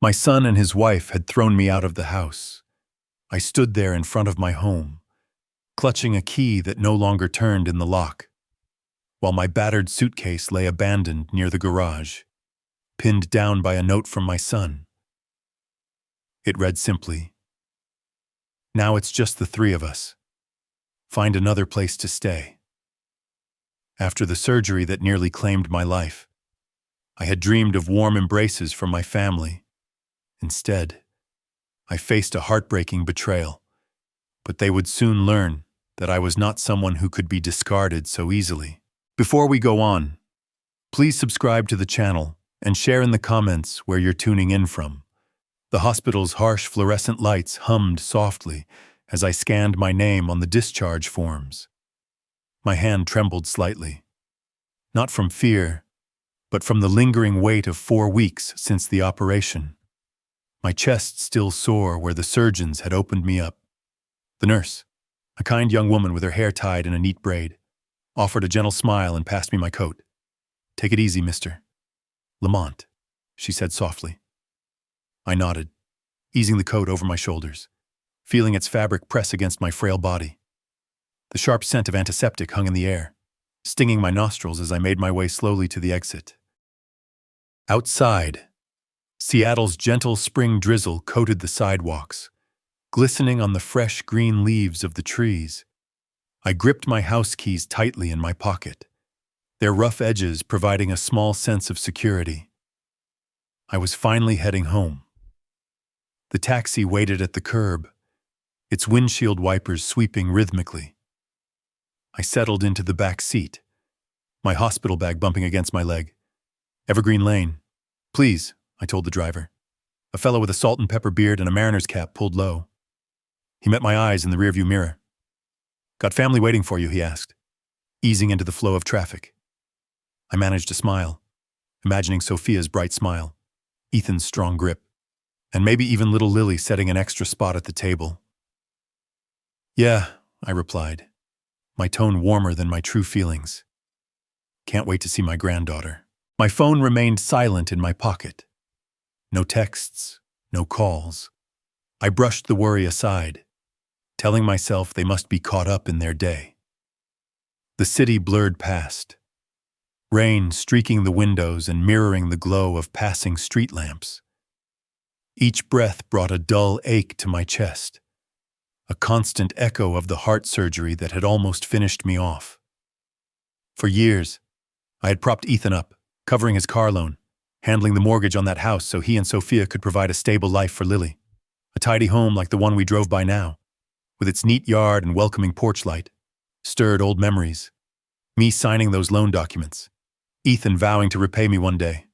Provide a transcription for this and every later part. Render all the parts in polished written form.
My son and his wife had thrown me out of the house. I stood there in front of my home, clutching a key that no longer turned in the lock, while my battered suitcase lay abandoned near the garage, pinned down by a note from my son. It read simply, "Now it's just the three of us. Find another place to stay." After the surgery that nearly claimed my life, I had dreamed of warm embraces from my family. Instead, I faced a heartbreaking betrayal, but they would soon learn that I was not someone who could be discarded so easily. Before we go on, please subscribe to the channel and share in the comments where you're tuning in from. The hospital's harsh fluorescent lights hummed softly as I scanned my name on the discharge forms. My hand trembled slightly, not from fear, but from the lingering weight of 4 weeks since the operation. My chest still sore where the surgeons had opened me up. The nurse, a kind young woman with her hair tied in a neat braid, offered a gentle smile and passed me my coat. "Take it easy, Mr. Lamont," she said softly. I nodded, easing the coat over my shoulders, feeling its fabric press against my frail body. The sharp scent of antiseptic hung in the air, stinging my nostrils as I made my way slowly to the exit. Outside, Seattle's gentle spring drizzle coated the sidewalks, glistening on the fresh green leaves of the trees. I gripped my house keys tightly in my pocket, their rough edges providing a small sense of security. I was finally heading home. The taxi waited at the curb, its windshield wipers sweeping rhythmically. I settled into the back seat, my hospital bag bumping against my leg. "Evergreen Lane, please," I told the driver. A fellow with a salt and pepper beard and a mariner's cap pulled low. He met my eyes in the rearview mirror. "Got family waiting for you?" he asked, easing into the flow of traffic. I managed to smile, imagining Sophia's bright smile, Ethan's strong grip, and maybe even little Lily setting an extra spot at the table. "Yeah," I replied, my tone warmer than my true feelings. "Can't wait to see my granddaughter." My phone remained silent in my pocket. No texts, no calls. I brushed the worry aside, telling myself they must be caught up in their day. The city blurred past, rain streaking the windows and mirroring the glow of passing street lamps. Each breath brought a dull ache to my chest, a constant echo of the heart surgery that had almost finished me off. For years, I had propped Ethan up, covering his car loan, handling the mortgage on that house so he and Sophia could provide a stable life for Lily. A tidy home like the one we drove by now, with its neat yard and welcoming porch light, stirred old memories. Me signing those loan documents, Ethan vowing to repay me one day.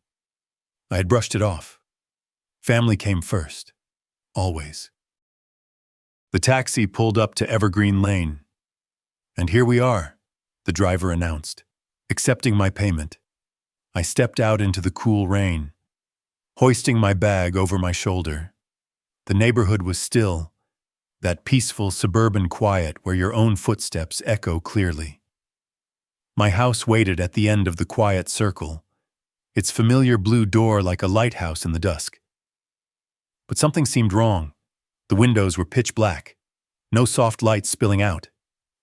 I had brushed it off. Family came first, always. The taxi pulled up to Evergreen Lane. "And here we are," the driver announced, accepting my payment. I stepped out into the cool rain, hoisting my bag over my shoulder. The neighborhood was still, that peaceful suburban quiet where your own footsteps echo clearly. My house waited at the end of the quiet circle, its familiar blue door like a lighthouse in the dusk. But something seemed wrong. The windows were pitch black, no soft lights spilling out,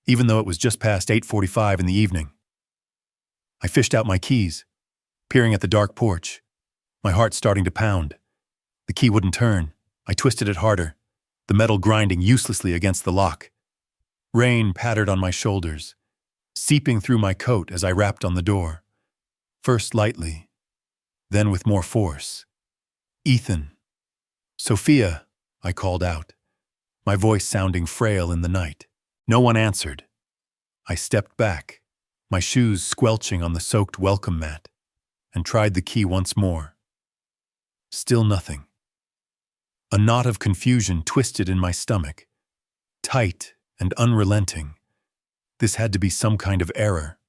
even though it was just past 8:45 in the evening. I fished out my keys, peering at the dark porch, my heart starting to pound. The key wouldn't turn. I twisted it harder, the metal grinding uselessly against the lock. Rain pattered on my shoulders, seeping through my coat as I rapped on the door, first lightly, then with more force. "Ethan." "Sophia," I called out, my voice sounding frail in the night. No one answered. I stepped back, my shoes squelching on the soaked welcome mat, and tried the key once more. Still nothing. A knot of confusion twisted in my stomach, tight and unrelenting. This had to be some kind of error.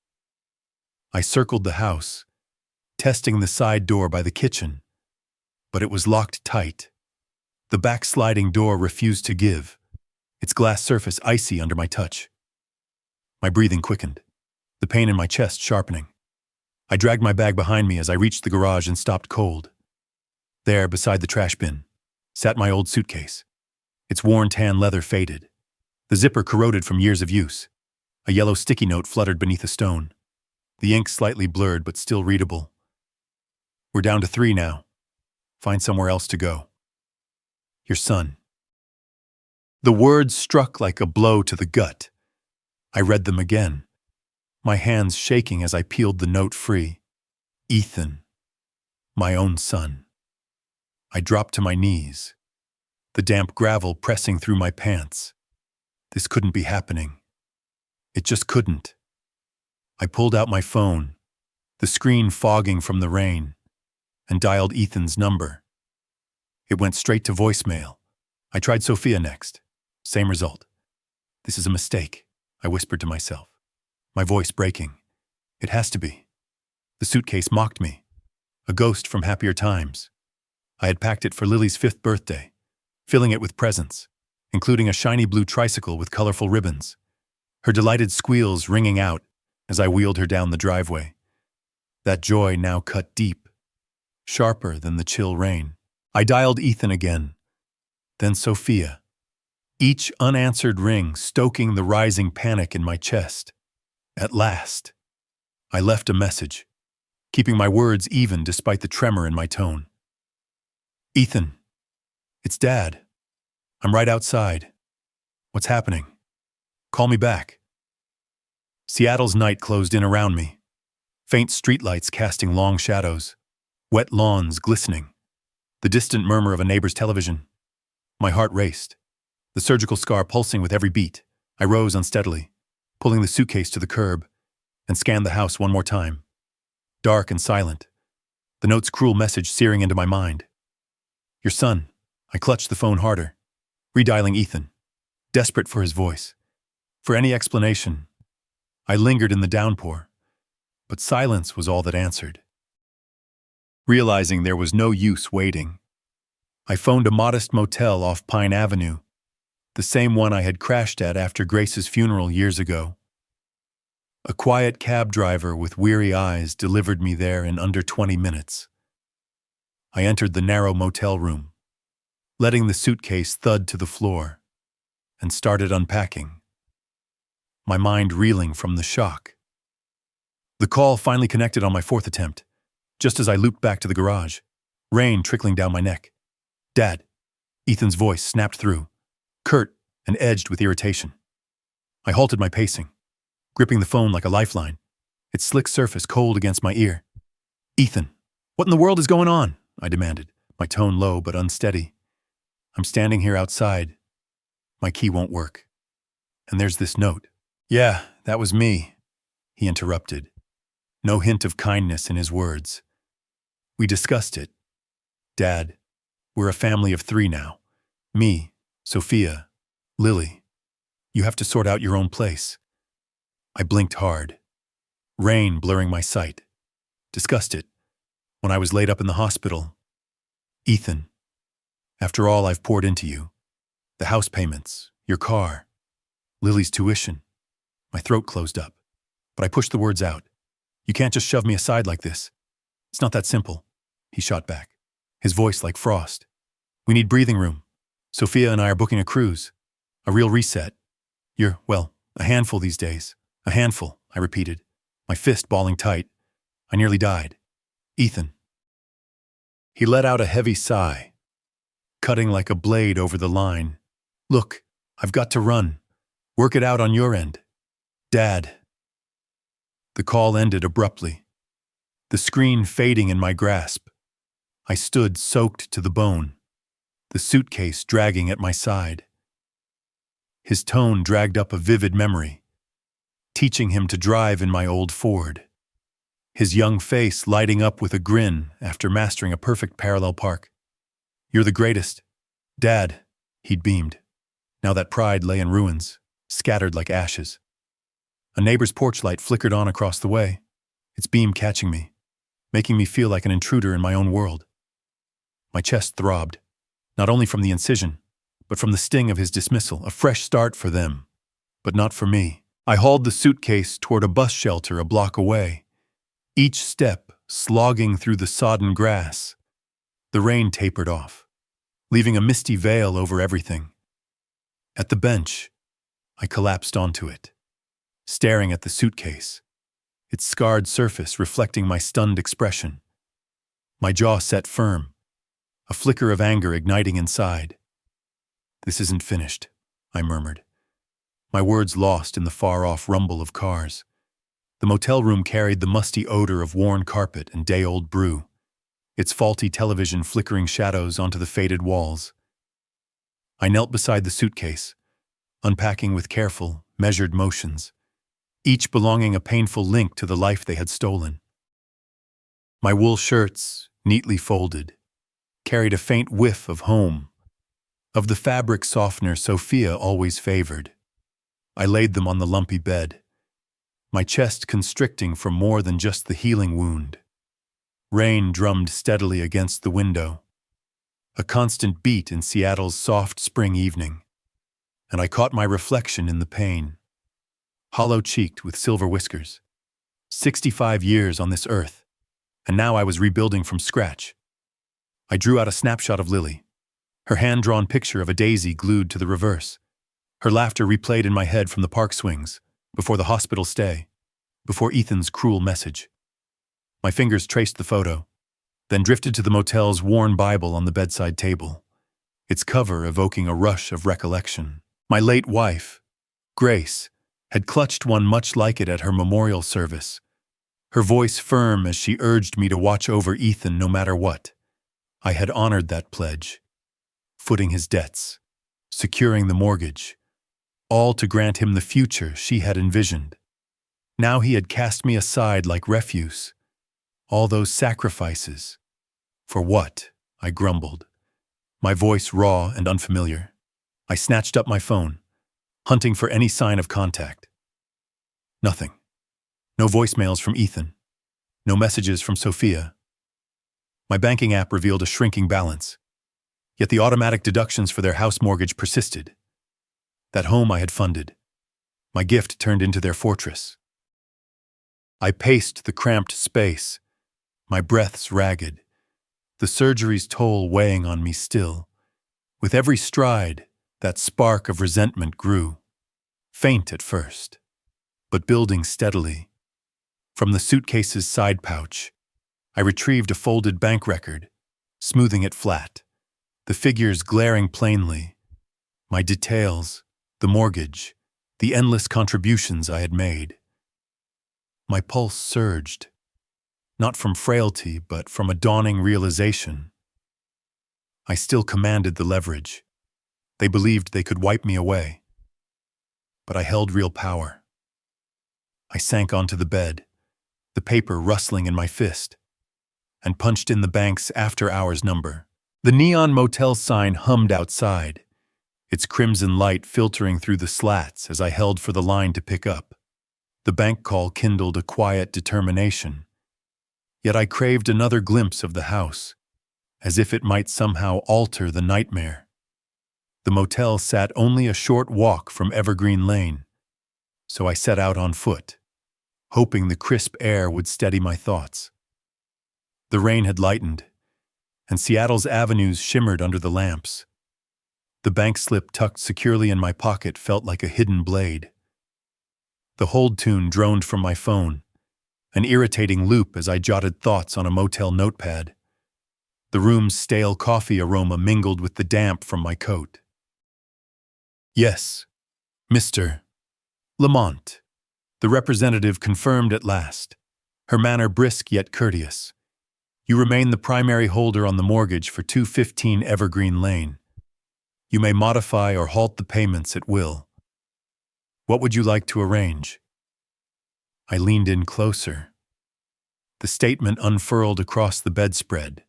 I circled the house, testing the side door by the kitchen, but it was locked tight. The back sliding door refused to give, its glass surface icy under my touch. My breathing quickened, the pain in my chest sharpening. I dragged my bag behind me as I reached the garage and stopped cold. There, beside the trash bin, sat my old suitcase. Its worn tan leather faded. The zipper corroded from years of use. A yellow sticky note fluttered beneath a stone. The ink slightly blurred but still readable. We're down to 3 now. Find somewhere else to go. Your son. The words struck like a blow to the gut. I read them again, my hands shaking as I peeled the note free. Ethan. My own son. I dropped to my knees, the damp gravel pressing through my pants. This couldn't be happening. It just couldn't. I pulled out my phone, the screen fogging from the rain, and dialed Ethan's number. It went straight to voicemail. I tried Sophia next. Same result. This is a mistake, I whispered to myself, my voice breaking. It has to be. The suitcase mocked me, a ghost from happier times. I had packed it for Lily's 5th birthday, filling it with presents, including a shiny blue tricycle with colorful ribbons, her delighted squeals ringing out as I wheeled her down the driveway. That joy now cut deep, sharper than the chill rain. I dialed Ethan again, then Sophia, each unanswered ring stoking the rising panic in my chest. At last, I left a message, keeping my words even despite the tremor in my tone. Ethan, it's Dad. I'm right outside. What's happening? Call me back. Seattle's night closed in around me, faint streetlights casting long shadows, wet lawns glistening, the distant murmur of a neighbor's television. My heart raced, the surgical scar pulsing with every beat. I rose unsteadily, pulling the suitcase to the curb, and scanned the house one more time. Dark and silent, the note's cruel message searing into my mind. Your son. I clutched the phone harder, redialing Ethan, desperate for his voice, for any explanation. I lingered in the downpour, but silence was all that answered. Realizing there was no use waiting, I phoned a modest motel off Pine Avenue, the same one I had crashed at after Grace's funeral years ago. A quiet cab driver with weary eyes delivered me there in under 20 minutes. I entered the narrow motel room, letting the suitcase thud to the floor, and started unpacking, my mind reeling from the shock. The call finally connected on my 4th attempt, just as I looped back to the garage, rain trickling down my neck. Dad. Ethan's voice snapped through, curt and edged with irritation. I halted my pacing, gripping the phone like a lifeline, its slick surface cold against my ear. Ethan, what in the world is going on? I demanded, my tone low but unsteady. I'm standing here outside. My key won't work. And there's this note. Yeah, that was me, he interrupted, no hint of kindness in his words. We discussed it. Dad, we're a family of 3 now. Me, Sophia, Lily. You have to sort out your own place. I blinked hard, rain blurring my sight. Discussed it when I was laid up in the hospital. Ethan, after all I've poured into you, the house payments, your car, Lily's tuition. My throat closed up, but I pushed the words out. You can't just shove me aside like this. It's not that simple, he shot back, his voice like frost. We need breathing room. Sophia and I are booking a cruise, a real reset. You're, well, a handful these days. A handful, I repeated, my fist balling tight. I nearly died. Ethan. He let out a heavy sigh, cutting like a blade over the line. Look, I've got to run. Work it out on your end. Dad. The call ended abruptly, the screen fading in my grasp. I stood soaked to the bone, the suitcase dragging at my side. His tone dragged up a vivid memory, teaching him to drive in my old Ford, his young face lighting up with a grin after mastering a perfect parallel park. You're the greatest. Dad, he'd beamed. Now that pride lay in ruins, scattered like ashes. A neighbor's porch light flickered on across the way, its beam catching me, making me feel like an intruder in my own world. My chest throbbed, not only from the incision, but from the sting of his dismissal, a fresh start for them, but not for me. I hauled the suitcase toward a bus shelter a block away, each step slogging through the sodden grass, The rain tapered off, leaving a misty veil over everything. At the bench, I collapsed onto it, staring at the suitcase, its scarred surface reflecting my stunned expression. My jaw set firm, a flicker of anger igniting inside. "This isn't finished," I murmured, my words lost in the far-off rumble of cars. The motel room carried the musty odor of worn carpet and day-old brew, its faulty television flickering shadows onto the faded walls. I knelt beside the suitcase, unpacking with careful, measured motions, each belonging a painful link to the life they had stolen. My wool shirts, neatly folded, carried a faint whiff of home, of the fabric softener Sophia always favored. I laid them on the lumpy bed, my chest constricting from more than just the healing wound. Rain drummed steadily against the window, a constant beat in Seattle's soft spring evening, and I caught my reflection in the pane. Hollow-cheeked with silver whiskers. 65 years on this earth, and now I was rebuilding from scratch. I drew out a snapshot of Lily, her hand-drawn picture of a daisy glued to the reverse. Her laughter replayed in my head from the park swings, before the hospital stay, before Ethan's cruel message. My fingers traced the photo, then drifted to the motel's worn Bible on the bedside table, its cover evoking a rush of recollection. My late wife, Grace, had clutched one much like it at her memorial service, her voice firm as she urged me to watch over Ethan no matter what. I had honored that pledge, footing his debts, securing the mortgage, all to grant him the future she had envisioned. Now he had cast me aside like refuse. All those sacrifices. For what? I grumbled, my voice raw and unfamiliar. I snatched up my phone, hunting for any sign of contact. Nothing. No voicemails from Ethan. No messages from Sophia. My banking app revealed a shrinking balance, yet the automatic deductions for their house mortgage persisted. That home I had funded, my gift turned into their fortress. I paced the cramped space, my breaths ragged, the surgery's toll weighing on me still. With every stride, that spark of resentment grew, faint at first, but building steadily. From the suitcase's side pouch, I retrieved a folded bank record, smoothing it flat, the figures glaring plainly, my details, the mortgage, the endless contributions I had made. My pulse surged, not from frailty, but from a dawning realization. I still commanded the leverage. They believed they could wipe me away. But I held real power. I sank onto the bed, the paper rustling in my fist, and punched in the bank's after-hours number. The neon motel sign hummed outside, its crimson light filtering through the slats as I held for the line to pick up. The bank call kindled a quiet determination. Yet I craved another glimpse of the house, as if it might somehow alter the nightmare. The motel sat only a short walk from Evergreen Lane, so I set out on foot, hoping the crisp air would steady my thoughts. The rain had lightened, and Seattle's avenues shimmered under the lamps. The bank slip tucked securely in my pocket felt like a hidden blade. The hold tune droned from my phone, an irritating loop as I jotted thoughts on a motel notepad. The room's stale coffee aroma mingled with the damp from my coat. "Yes, Mr. Lamont," the representative confirmed at last, her manner brisk yet courteous. "You remain the primary holder on the mortgage for 215 Evergreen Lane. You may modify or halt the payments at will. What would you like to arrange?" I leaned in closer. The statement unfurled across the bedspread.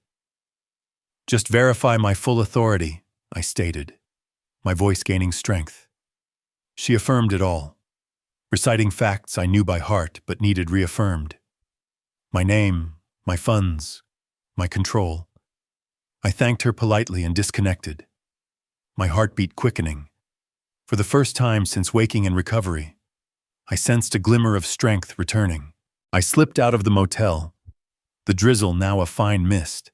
"Just verify my full authority," I stated, my voice gaining strength. She affirmed it all, reciting facts I knew by heart but needed reaffirmed. My name, my funds, my control. I thanked her politely and disconnected, my heartbeat quickening. For the first time since waking in recovery, I sensed a glimmer of strength returning. I slipped out of the motel, the drizzle now a fine mist,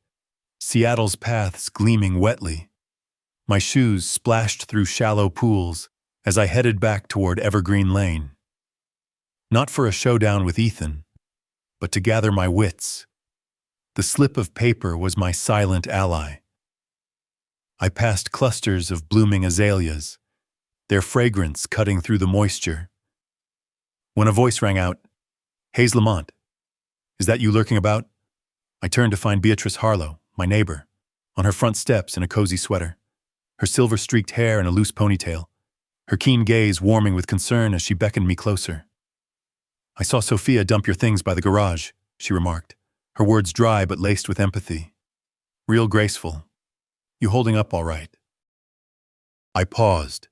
Seattle's paths gleaming wetly. My shoes splashed through shallow pools as I headed back toward Evergreen Lane. Not for a showdown with Ethan, but to gather my wits. The slip of paper was my silent ally. I passed clusters of blooming azaleas, their fragrance cutting through the moisture. When a voice rang out, "Hayes Lamont, is that you lurking about?" I turned to find Beatrice Harlow, my neighbor, on her front steps in a cozy sweater, her silver-streaked hair in a loose ponytail, her keen gaze warming with concern as she beckoned me closer. "I saw Sophia dump your things by the garage," she remarked, her words dry but laced with empathy. "Real graceful. You holding up all right?" I paused,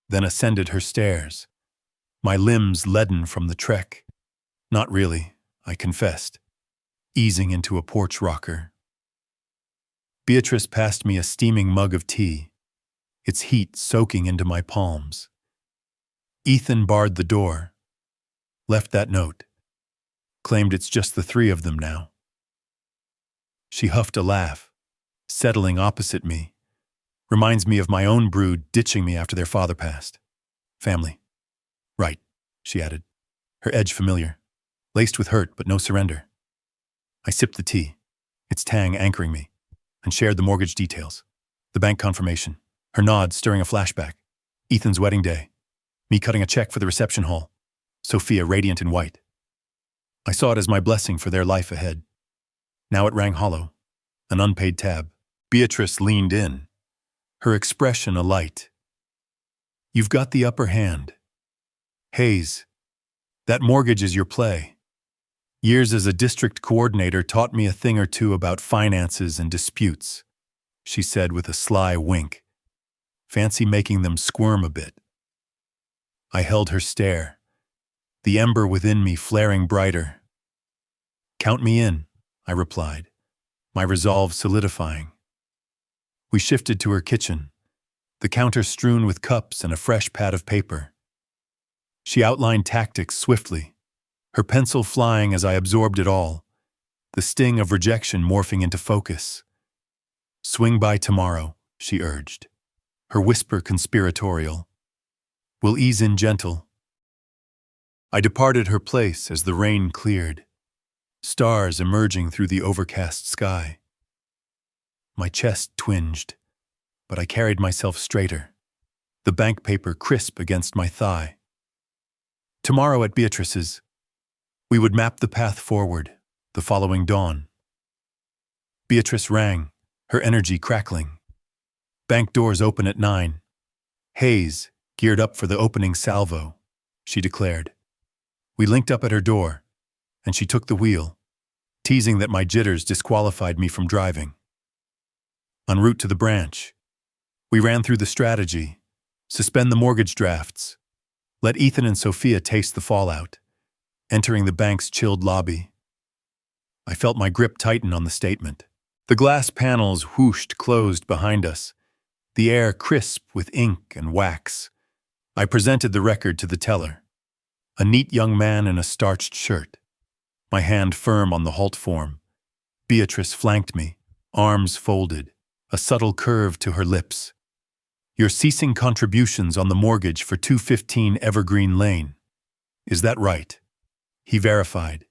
then ascended her stairs, my limbs leaden from the trek. "Not really," I confessed, easing into a porch rocker. Beatrice passed me a steaming mug of tea, its heat soaking into my palms. Ethan barred the door, left that note, claimed it's just the three of them now. She huffed a laugh, settling opposite me. Reminds me of my own brood ditching me after their father passed. Family. Right, she added, her edge familiar, laced with hurt but no surrender. I sipped the tea, its tang anchoring me, and shared the mortgage details. The bank confirmation, her nod stirring a flashback. Ethan's wedding day, me cutting a check for the reception hall, Sophia radiant in white. I saw it as my blessing for their life ahead. Now it rang hollow, an unpaid tab. Beatrice leaned in, her expression alight. "You've got the upper hand. Hayes, that mortgage is your play. Years as a district coordinator taught me a thing or two about finances and disputes," she said with a sly wink. "Fancy making them squirm a bit." I held her stare, the ember within me flaring brighter. "Count me in," I replied, my resolve solidifying. We shifted to her kitchen, the counter strewn with cups and a fresh pad of paper. She outlined tactics swiftly, her pencil flying as I absorbed it all, the sting of rejection morphing into focus. "Swing by tomorrow," she urged, her whisper conspiratorial. "We'll ease in gentle." I departed her place as the rain cleared, stars emerging through the overcast sky. My chest twinged, but I carried myself straighter, the bank paper crisp against my thigh. Tomorrow at Beatrice's, we would map the path forward, the following dawn. Beatrice rang, her energy crackling. "Bank doors open at 9. Hayes, geared up for the opening salvo," she declared. We linked up at her door, and she took the wheel, teasing that my jitters disqualified me from driving. En route to the branch, we ran through the strategy, suspend the mortgage drafts, let Ethan and Sophia taste the fallout, entering the bank's chilled lobby. I felt my grip tighten on the statement. The glass panels whooshed closed behind us, the air crisp with ink and wax. I presented the record to the teller, a neat young man in a starched shirt, my hand firm on the halt form. Beatrice flanked me, arms folded, a subtle curve to her lips. "You're ceasing contributions on the mortgage for 215 Evergreen Lane. Is that right?" He verified.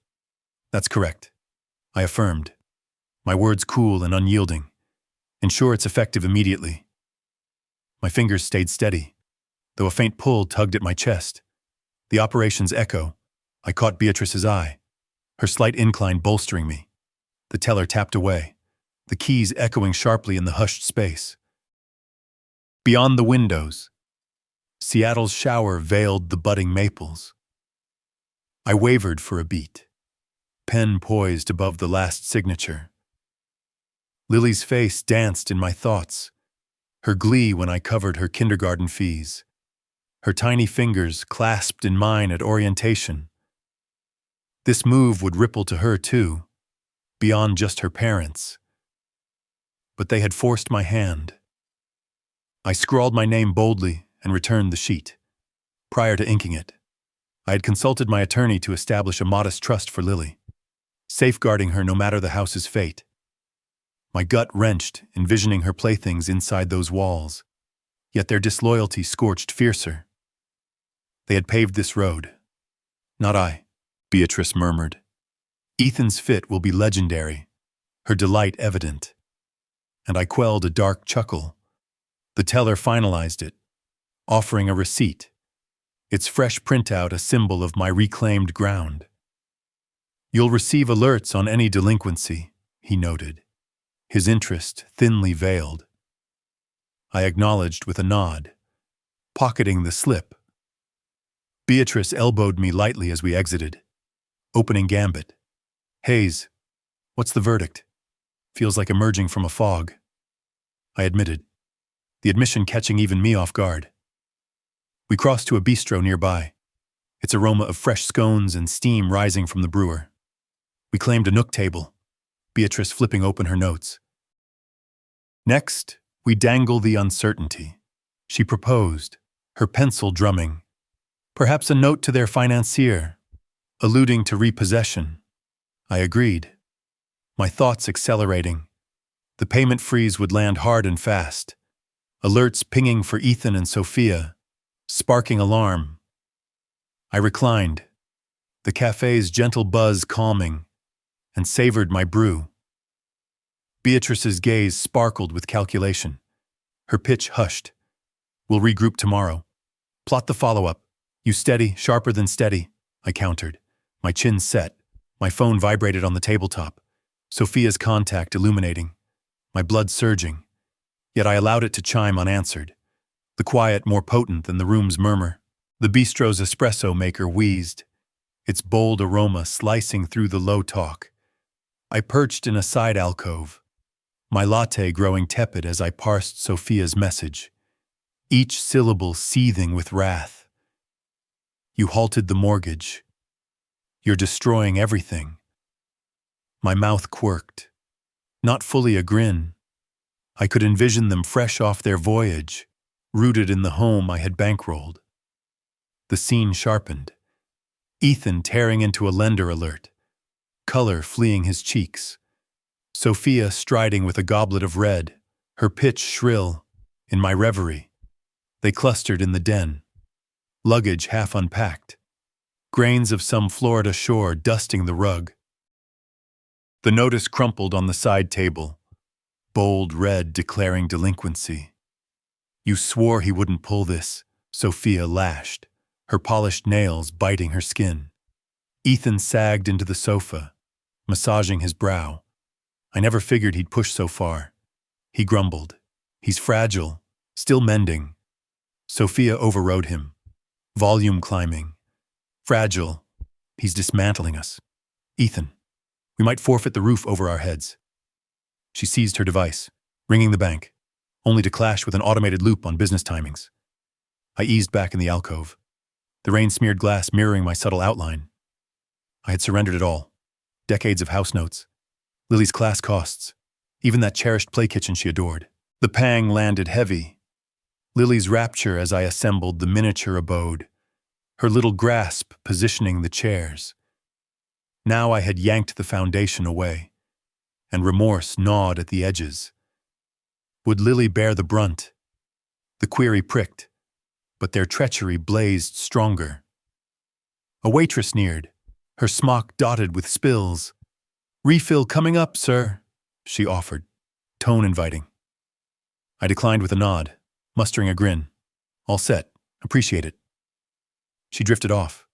"That's correct," I affirmed, my words cool and unyielding. "Ensure it's effective immediately." My fingers stayed steady, though a faint pull tugged at my chest. The operation's echo. I caught Beatrice's eye, her slight incline bolstering me. The teller tapped away, the keys echoing sharply in the hushed space. Beyond the windows, Seattle's shower veiled the budding maples. I wavered for a beat, pen poised above the last signature. Lily's face danced in my thoughts, her glee when I covered her kindergarten fees, her tiny fingers clasped in mine at orientation. This move would ripple to her too, beyond just her parents. But they had forced my hand. I scrawled my name boldly and returned the sheet. Prior to inking it, I had consulted my attorney to establish a modest trust for Lily, safeguarding her no matter the house's fate. My gut wrenched, envisioning her playthings inside those walls. Yet their disloyalty scorched fiercer. They had paved this road. Not I, Beatrice murmured. Ethan's fit will be legendary, her delight evident. And I quelled a dark chuckle. The teller finalized it, offering a receipt, its fresh printout a symbol of my reclaimed ground. You'll receive alerts on any delinquency, he noted, his interest thinly veiled. I acknowledged with a nod, pocketing the slip. Beatrice elbowed me lightly as we exited, opening gambit. Hayes, what's the verdict? Feels like emerging from a fog. I admitted, the admission catching even me off guard. We crossed to a bistro nearby, its aroma of fresh scones and steam rising from the brewer. We claimed a nook table, Beatrice flipping open her notes. Next, we dangle the uncertainty, she proposed, her pencil drumming. Perhaps a note to their financier, alluding to repossession. I agreed, my thoughts accelerating. The payment freeze would land hard and fast, alerts pinging for Ethan and Sophia, sparking alarm. I reclined, the cafe's gentle buzz calming, and savored my brew. Beatrice's gaze sparkled with calculation. Her pitch hushed. We'll regroup tomorrow. Plot the follow-up. You steady, sharper than steady, I countered, my chin set. My phone vibrated on the tabletop, Sophia's contact illuminating, my blood surging. Yet I allowed it to chime unanswered, the quiet more potent than the room's murmur. The bistro's espresso maker wheezed, its bold aroma slicing through the low talk. I perched in a side alcove, my latte growing tepid as I parsed Sophia's message, each syllable seething with wrath. You halted the mortgage. You're destroying everything. My mouth quirked. Not fully a grin. I could envision them fresh off their voyage, rooted in the home I had bankrolled. The scene sharpened. Ethan tearing into a lender alert, color fleeing his cheeks. Sophia striding with a goblet of red, her pitch shrill, in my reverie. They clustered in the den, luggage half unpacked, grains of some Florida shore dusting the rug. The notice crumpled on the side table, bold red declaring delinquency. You swore he wouldn't pull this, Sophia lashed, her polished nails biting her skin. Ethan sagged into the sofa, massaging his brow. I never figured he'd push so far. He grumbled. He's fragile, still mending. Sophia overrode him, volume climbing. Fragile. He's dismantling us. Ethan, we might forfeit the roof over our heads. She seized her device, ringing the bank, only to clash with an automated loop on business timings. I eased back in the alcove, the rain-smeared glass mirroring my subtle outline. I had surrendered it all. Decades of house notes, Lily's class costs, even that cherished play kitchen she adored. The pang landed heavy. Lily's rapture as I assembled the miniature abode, her little grasp positioning the chairs. Now I had yanked the foundation away, and remorse gnawed at the edges. Would Lily bear the brunt? The query pricked, but their treachery blazed stronger. A waitress neared, her smock dotted with spills. "Refill coming up, sir," she offered, tone inviting. I declined with a nod, mustering a grin. All set, appreciate it. She drifted off,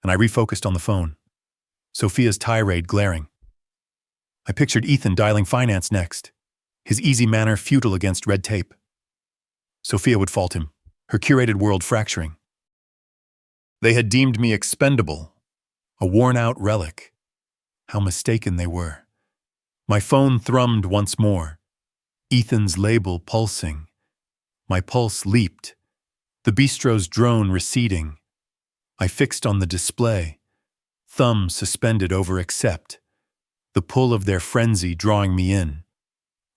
and I refocused on the phone, Sophia's tirade glaring. I pictured Ethan dialing finance next, his easy manner futile against red tape. Sophia would fault him, her curated world fracturing. They had deemed me expendable, a worn-out relic. How mistaken they were. My phone thrummed once more, Ethan's label pulsing. My pulse leaped, the bistro's drone receding. I fixed on the display, thumb suspended over accept, the pull of their frenzy drawing me in.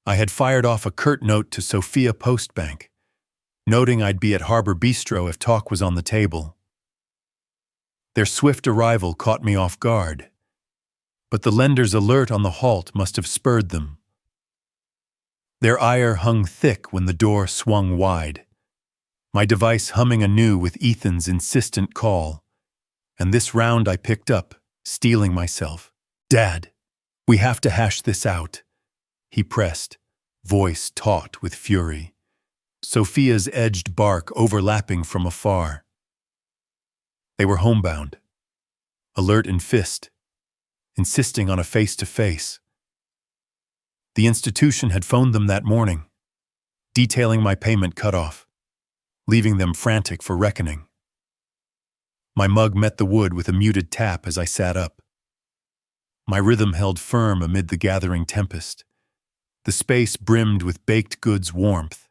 I had fired off a curt note to Sophia Postbank, noting I'd be at Harbor Bistro if talk was on the table. Their swift arrival caught me off guard, but the lender's alert on the halt must have spurred them. Their ire hung thick when the door swung wide, my device humming anew with Ethan's insistent call. And this round I picked up, steeling myself. "Dad, we have to hash this out," he pressed, voice taut with fury. Sophia's edged bark overlapping from afar. They were homebound, alert in fist, insisting on a face-to-face. The institution had phoned them that morning, detailing my payment cutoff, leaving them frantic for reckoning. My mug met the wood with a muted tap as I sat up. My rhythm held firm amid the gathering tempest. The space brimmed with baked goods warmth,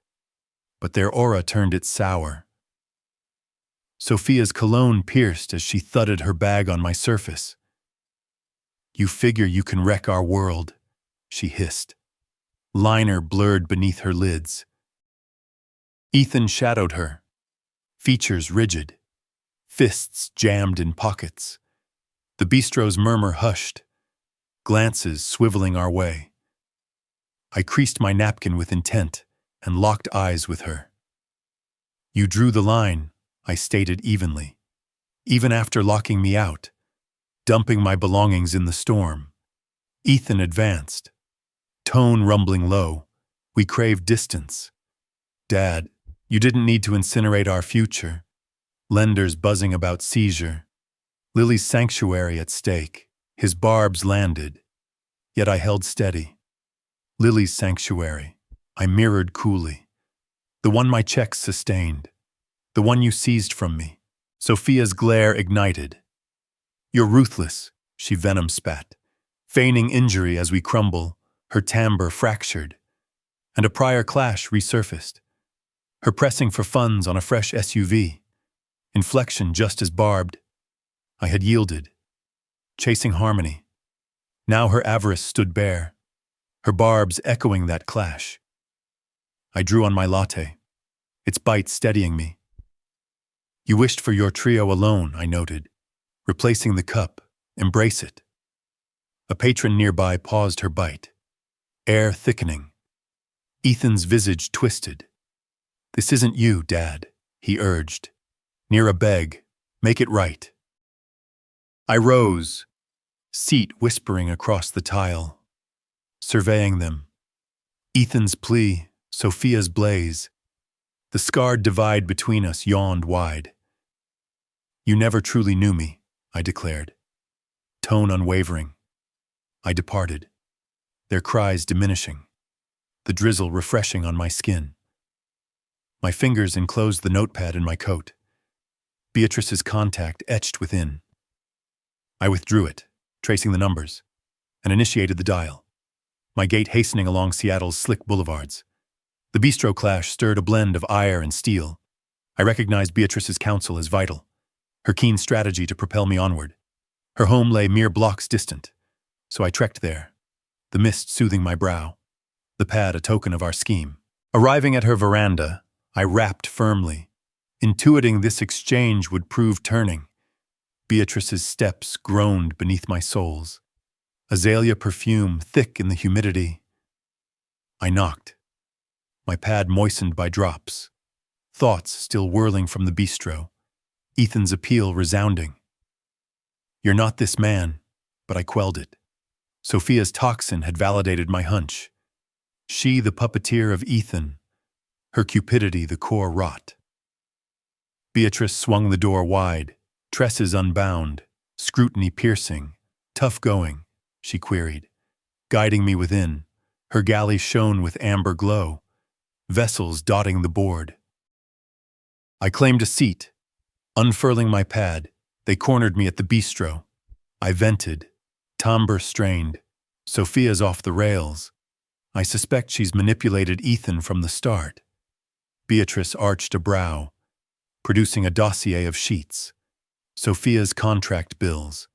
but their aura turned it sour. Sophia's cologne pierced as she thudded her bag on my surface. "You figure you can wreck our world," she hissed. Liner blurred beneath her lids. Ethan shadowed her, features rigid, fists jammed in pockets. The bistro's murmur hushed, glances swiveling our way. I creased my napkin with intent and locked eyes with her. "You drew the line," I stated evenly, "even after locking me out, dumping my belongings in the storm." Ethan advanced, tone rumbling low. We craved distance. "Dad, you didn't need to incinerate our future." Lenders buzzing about seizure. Lily's sanctuary at stake. His barbs landed, yet I held steady. "Lily's sanctuary," I mirrored coolly. "The one my checks sustained. The one you seized from me." Sophia's glare ignited. "You're ruthless," she venom spat, feigning injury as we crumble, her timbre fractured. And a prior clash resurfaced. Her pressing for funds on a fresh SUV. Inflection just as barbed. I had yielded, chasing harmony. Now her avarice stood bare, her barbs echoing that clash. I drew on my latte, its bite steadying me. "You wished for your trio alone," I noted, replacing the cup. "Embrace it." A patron nearby paused her bite, air thickening. Ethan's visage twisted. "This isn't you, Dad," he urged. "Near a beg, make it right." I rose, seat whispering across the tile, surveying them. Ethan's plea, Sophia's blaze. The scarred divide between us yawned wide. "You never truly knew me," I declared, tone unwavering. I departed, their cries diminishing, the drizzle refreshing on my skin. My fingers enclosed the notepad in my coat, Beatrice's contact etched within. I withdrew it, tracing the numbers, and initiated the dial, my gait hastening along Seattle's slick boulevards. The bistro clash stirred a blend of ire and steel. I recognized Beatrice's counsel as vital, her keen strategy to propel me onward. Her home lay mere blocks distant, so I trekked there, the mist soothing my brow, the pad a token of our scheme. Arriving at her veranda, I rapped firmly, intuiting this exchange would prove turning. Beatrice's steps groaned beneath my soles, azalea perfume thick in the humidity. I knocked, my pad moistened by drops, thoughts still whirling from the bistro, Ethan's appeal resounding. "You're not this man," but I quelled it. Sophia's toxin had validated my hunch. She the puppeteer of Ethan, her cupidity the core rot. Beatrice swung the door wide, tresses unbound, scrutiny piercing. "Tough going," she queried, guiding me within. Her galley shone with amber glow, vessels dotting the board. I claimed a seat. Unfurling my pad, they cornered me at the bistro. I vented, timbre strained. "Sophia's off the rails. I suspect she's manipulated Ethan from the start." Beatrice arched a brow, producing a dossier of sheets. Sophia's contract bills,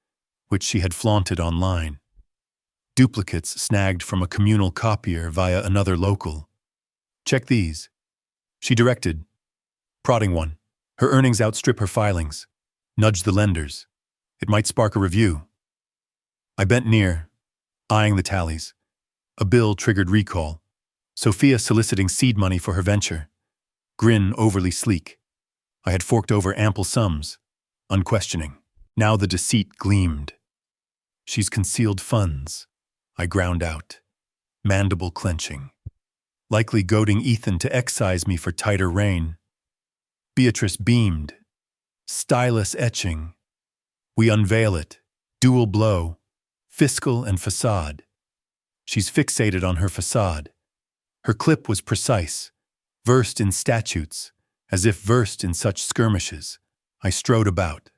which she had flaunted online. Duplicates snagged from a communal copier via another local. "Check these," she directed, prodding one. "Her earnings outstrip her filings. Nudge the lenders. It might spark a review." I bent near, eyeing the tallies. A bill triggered recall, Sophia soliciting seed money for her venture. Grin overly sleek. I had forked over ample sums, unquestioning. Now the deceit gleamed. She's concealed funds, I ground out, mandible clenching. Likely goading Ethan to excise me for tighter rein. Beatrice beamed. Stylus etching. We unveil it. Dual blow. Fiscal and facade. She's fixated on her facade. Her clip was precise, versed in statutes, as if versed in such skirmishes. I strode about,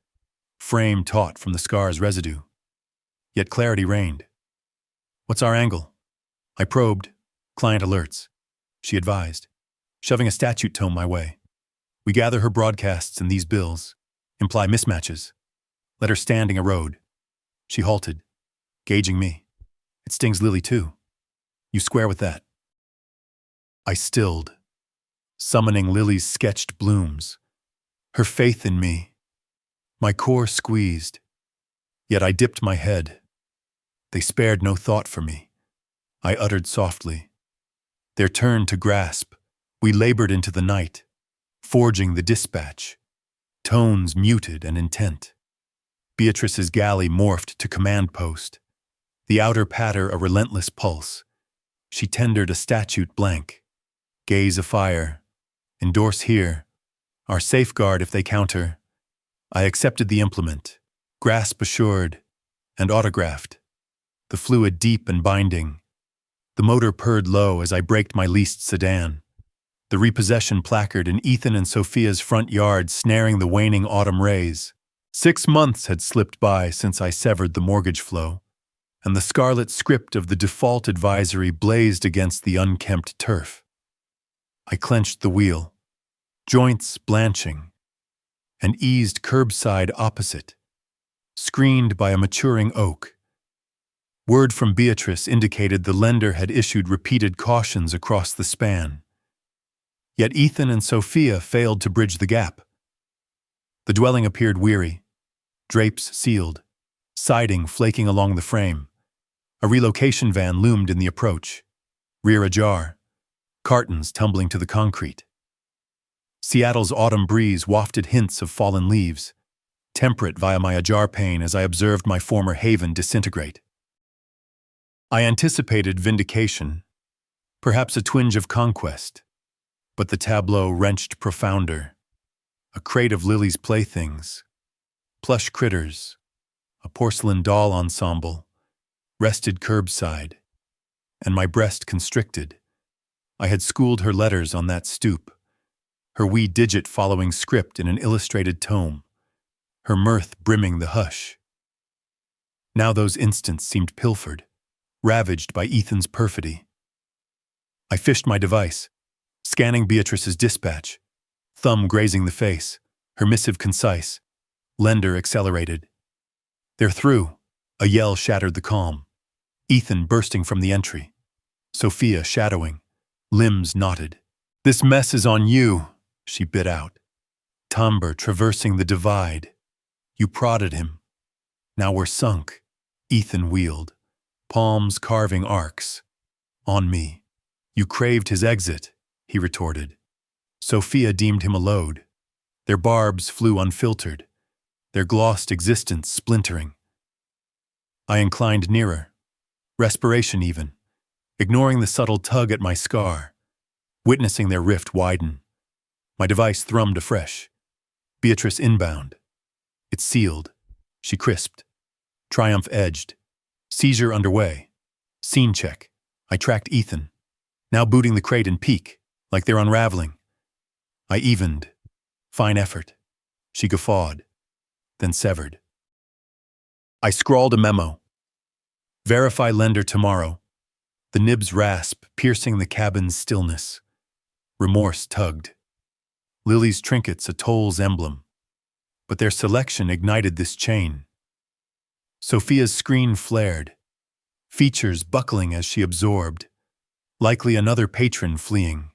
frame taut from the scar's residue. Yet clarity reigned. What's our angle? I probed. Client alerts. She advised, shoving a statute tome my way. We gather her broadcasts and these bills, imply mismatches. Let her standing erode. She halted, gauging me. It stings Lily too. You square with that? I stilled, summoning Lily's sketched blooms, her faith in me. My core squeezed, yet I dipped my head. They spared no thought for me. I uttered softly. Their turn to grasp, we labored into the night, forging the dispatch, tones muted and intent. Beatrice's galley morphed to command post, the outer patter a relentless pulse. She tendered a statute blank, gaze afire, endorse here, our safeguard if they counter. I accepted the implement, grasp assured, and autographed, the fluid deep and binding. The motor purred low as I braked my leased sedan, the repossession placard in Ethan and Sophia's front yard snaring the waning autumn rays. 6 months had slipped by since I severed the mortgage flow, and the scarlet script of the default advisory blazed against the unkempt turf. I clenched the wheel, joints blanching, and eased curbside opposite, screened by a maturing oak. Word from Beatrice indicated the lender had issued repeated cautions across the span. Yet Ethan and Sophia failed to bridge the gap. The dwelling appeared weary, drapes sealed, siding flaking along the frame. A relocation van loomed in the approach, rear ajar, cartons tumbling to the concrete. Seattle's autumn breeze wafted hints of fallen leaves, temperate via my ajar pane as I observed my former haven disintegrate. I anticipated vindication, perhaps a twinge of conquest, but the tableau wrenched profounder. A crate of Lily's playthings, plush critters, a porcelain doll ensemble, rested curbside, and my breast constricted. I had schooled her letters on that stoop, her wee digit following script in an illustrated tome, her mirth brimming the hush. Now those instants seemed pilfered, ravaged by Ethan's perfidy. I fished my device, scanning Beatrice's dispatch, thumb grazing the face, her missive concise, lender accelerated. They're through. A yell shattered the calm. Ethan bursting from the entry. Sophia shadowing, limbs knotted. This mess is on you, she bit out. Timbre traversing the divide. You prodded him. Now we're sunk. Ethan wheeled, palms carving arcs. On me. You craved his exit, he retorted. Sophia deemed him a load. Their barbs flew unfiltered, their glossed existence splintering. I inclined nearer, respiration even, ignoring the subtle tug at my scar, witnessing their rift widen. My device thrummed afresh. Beatrice inbound. It sealed. She crisped. Triumph edged. Seizure underway. Scene check. I tracked Ethan, now booting the crate in peak, like they're unraveling. I evened. Fine effort. She guffawed, then severed. I scrawled a memo. Verify lender tomorrow. The nibs rasp, piercing the cabin's stillness. Remorse tugged. Lily's trinkets a toll's emblem. But their selection ignited this chain. Sophia's screen flared, features buckling as she absorbed, likely another patron fleeing.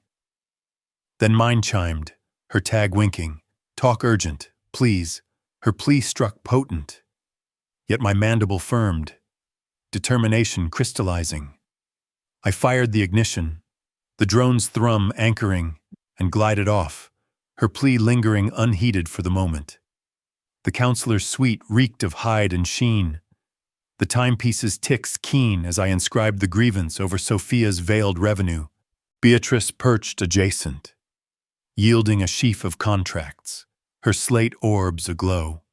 Then mine chimed, her tag winking. Talk urgent, please. Her plea struck potent. Yet my mandible firmed, determination crystallizing. I fired the ignition, The drone's thrum anchoring and glided off, her plea lingering unheeded for the moment. The counselor's suite reeked of hide and sheen. The timepiece's ticks keen as I inscribed the grievance over Sophia's veiled revenue. Beatrice perched adjacent, yielding a sheaf of contracts, her slate orbs aglow.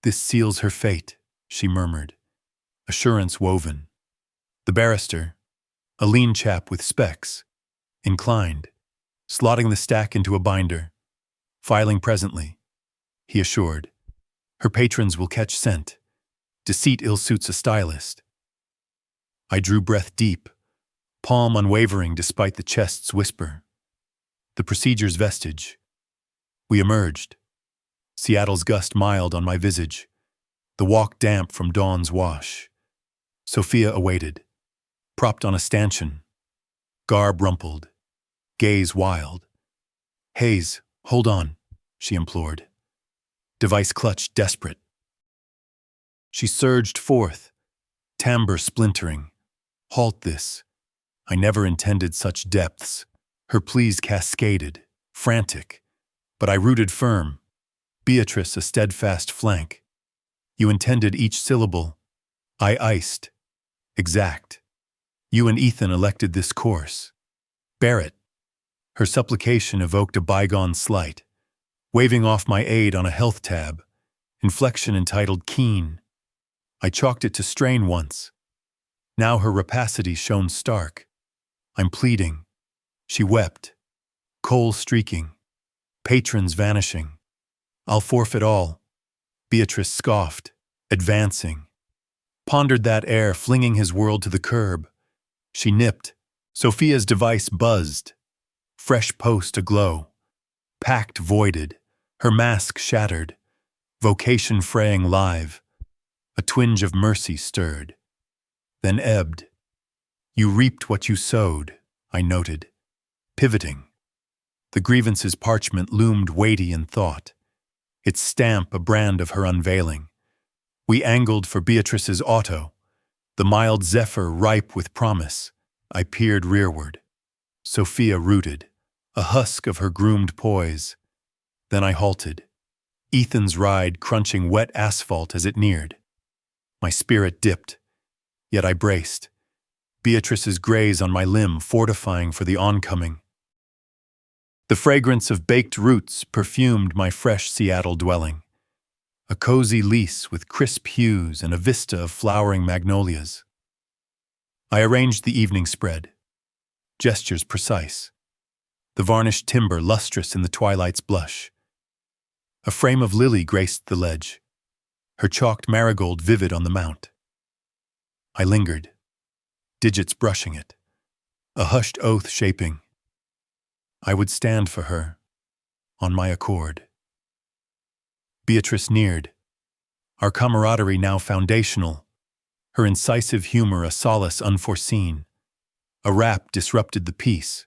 "This seals her fate," she murmured, assurance woven. The barrister, a lean chap with specs, inclined, slotting the stack into a binder. "Filing presently," he assured. "Her patrons will catch scent. Deceit ill-suits a stylist." I drew breath deep, palm unwavering despite the chest's whisper. The procedure's vestige. We emerged. Seattle's gust mild on my visage, the walk damp from dawn's wash. Sophia awaited, propped on a stanchion, garb rumpled, gaze wild. "Hayes, hold on," she implored. Device clutched desperate. She surged forth, timbre splintering. "Halt this. I never intended such depths." Her pleas cascaded, frantic, but I rooted firm. Beatrice a steadfast flank. "You intended each syllable." I iced. "Exact. You and Ethan elected this course. Bear it." Her supplication evoked a bygone slight, waving off my aid on a health tab, inflection entitled keen. I chalked it to strain once. Now her rapacity shone stark. "I'm pleading." She wept, coal streaking, patrons vanishing. "I'll forfeit all." Beatrice scoffed, advancing. Pondered that ere flinging his world to the curb. She nipped. Sophia's device buzzed. Fresh post aglow. Pact voided. Her mask shattered. Vocation fraying live. A twinge of mercy stirred. Then ebbed. "You reaped what you sowed," I noted, pivoting. The grievance's parchment loomed weighty in thought, its stamp a brand of her unveiling. We angled for Beatrice's auto, the mild zephyr ripe with promise. I peered rearward. Sophia rooted, a husk of her groomed poise. Then I halted, Ethan's ride crunching wet asphalt as it neared. My spirit dipped, yet I braced, Beatrice's graze on my limb fortifying for the oncoming. The fragrance of baked roots perfumed my fresh Seattle dwelling, a cozy lease with crisp hues and a vista of flowering magnolias. I arranged the evening spread, gestures precise, the varnished timber lustrous in the twilight's blush. A frame of lily graced the ledge, her chalked marigold vivid on the mount. I lingered, digits brushing it, a hushed oath shaping. I would stand for her, on my accord. Beatrice neared, our camaraderie now foundational, her incisive humor a solace unforeseen. A rap disrupted the peace.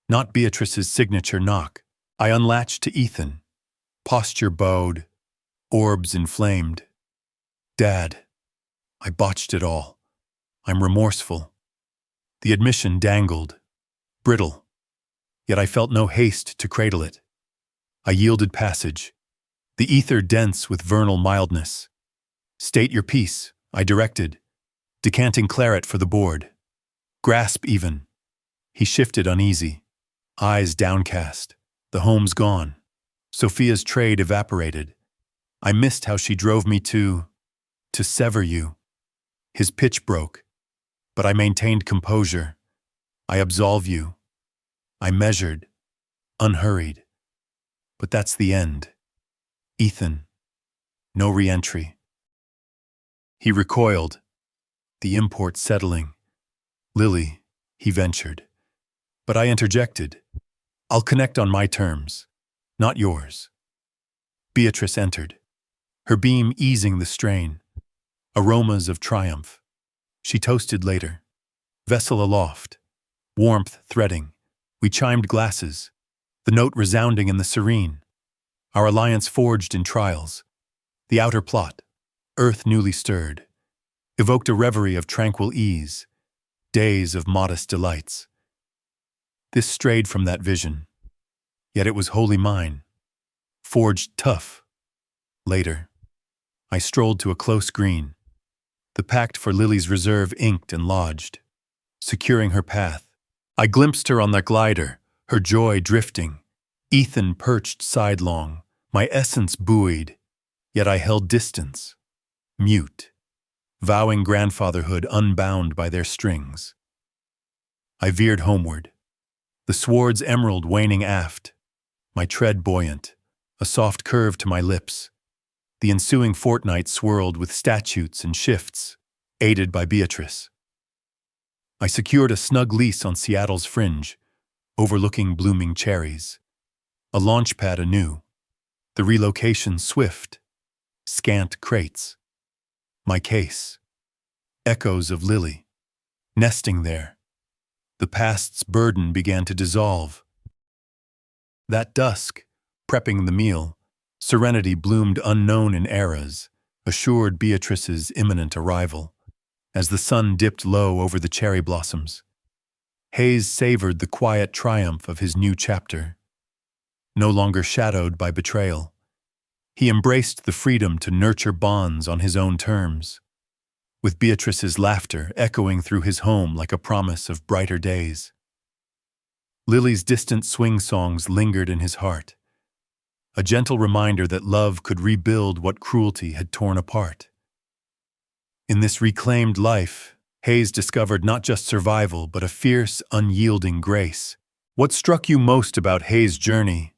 Not Beatrice's signature knock. I unlatched to Ethan, posture bowed, orbs inflamed. "Dad, I botched it all. I'm remorseful." The admission dangled, brittle, yet I felt no haste to cradle it. I yielded passage, the ether dense with vernal mildness. "State your piece," I directed, decanting claret for the board. "Grasp even." He shifted uneasy, eyes downcast. The home's gone. Sophia's trade evaporated. I missed how she drove me to sever you. His pitch broke, but I maintained composure. "I absolve you." I measured, unhurried. But that's the end. "Ethan, no re-entry." He recoiled, the import settling. "Lily," he ventured. But I interjected. "I'll connect on my terms, not yours." Beatrice entered, her beam easing the strain. Aromas of triumph. She toasted later. Vessel aloft, warmth threading. We chimed glasses, the note resounding in the serene. Our alliance forged in trials. The outer plot, earth newly stirred, evoked a reverie of tranquil ease. days of modest delights. This strayed from that vision, yet it was wholly mine, forged tough. Later, I strolled to a close green, the pact for Lily's reserve inked and lodged. Securing her path, I glimpsed her on the glider, her joy drifting. Ethan perched sidelong, my essence buoyed, yet I held distance, mute, vowing grandfatherhood unbound by their strings. I veered homeward, the sword's emerald waning aft, my tread buoyant, a soft curve to my lips. The ensuing fortnight swirled with statutes and shifts, aided by Beatrice. I secured a snug lease on Seattle's fringe, overlooking blooming cherries. A launch pad anew, the relocation swift, scant crates. My case, echoes of Lily, nesting there. The past's burden began to dissolve. That dusk, prepping the meal, serenity bloomed unknown in eras, assured Beatrice's imminent arrival. As the sun dipped low over the cherry blossoms, Hayes savored the quiet triumph of his new chapter. No longer shadowed by betrayal, he embraced the freedom to nurture bonds on his own terms, with Beatrice's laughter echoing through his home like a promise of brighter days. Lily's distant swing songs lingered in his heart, a gentle reminder that love could rebuild what cruelty had torn apart. In this reclaimed life, Hayes discovered not just survival, but a fierce, unyielding grace. What struck you most about Hayes' journey?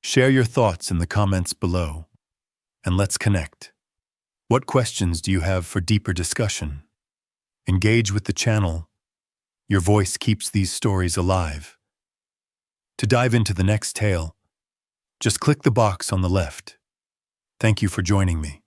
Share your thoughts in the comments below, and let's connect. What questions do you have for deeper discussion? Engage with the channel. Your voice keeps these stories alive. To dive into the next tale, just click the box on the left. Thank you for joining me.